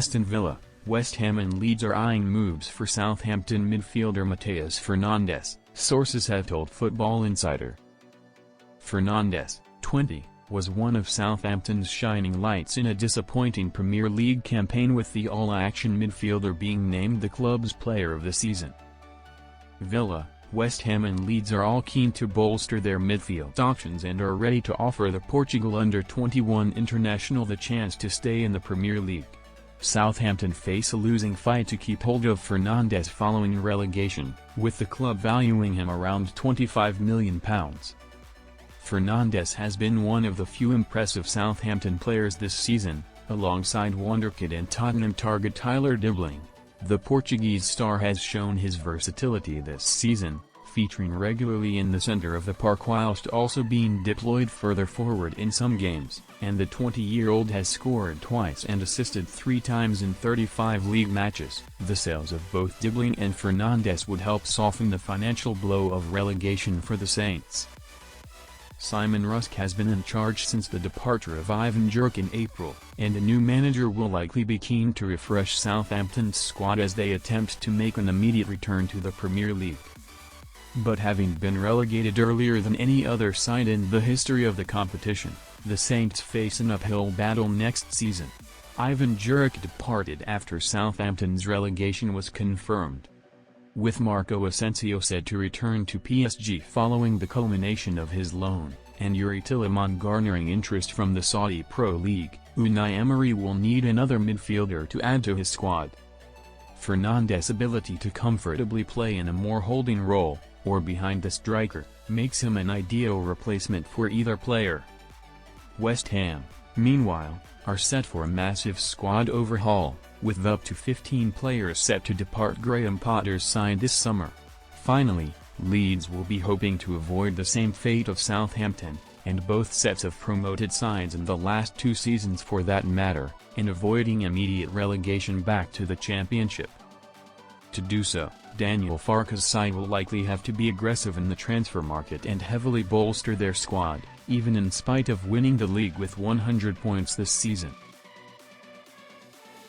Aston Villa, West Ham and Leeds are eyeing moves for Southampton midfielder Matheus Fernandes, sources have told Football Insider. Fernandes, 20, was one of Southampton's shining lights in a disappointing Premier League campaign, with the all-action midfielder being named the club's player of the season. Villa, West Ham and Leeds are all keen to bolster their midfield options and are ready to offer the Portugal Under-21 international the chance to stay in the Premier League. Southampton face a losing fight to keep hold of Fernandes following relegation, with the club valuing him around £25 million. Fernandes has been one of the few impressive Southampton players this season, alongside wonderkid and Tottenham target Tyler Dibbling. The Portuguese star has shown his versatility this season, featuring regularly in the centre of the park whilst also being deployed further forward in some games, and the 20-year-old has scored twice and assisted 3 times in 35 league matches. The sales of both Dibbling and Fernandes would help soften the financial blow of relegation for the Saints. Simon Rusk has been in charge since the departure of Ivan Juric in April, and a new manager will likely be keen to refresh Southampton's squad as they attempt to make an immediate return to the Premier League. But having been relegated earlier than any other side in the history of the competition, the Saints face an uphill battle next season. Ivan Juric departed after Southampton's relegation was confirmed, with Marco Asensio said to return to PSG following the culmination of his loan, and Yuri Tielemans garnering interest from the Saudi Pro League. Unai Emery will need another midfielder to add to his squad. Fernandes' ability to comfortably play in a more holding role, or behind the striker, makes him an ideal replacement for either player. West Ham, meanwhile, are set for a massive squad overhaul, with up to 15 players set to depart Graham Potter's side this summer. Finally, Leeds will be hoping to avoid the same fate of Southampton, and both sets of promoted sides in the last 2 seasons for that matter, in avoiding immediate relegation back to the Championship. To do so, Daniel Farke's side will likely have to be aggressive in the transfer market and heavily bolster their squad, even in spite of winning the league with 100 points this season.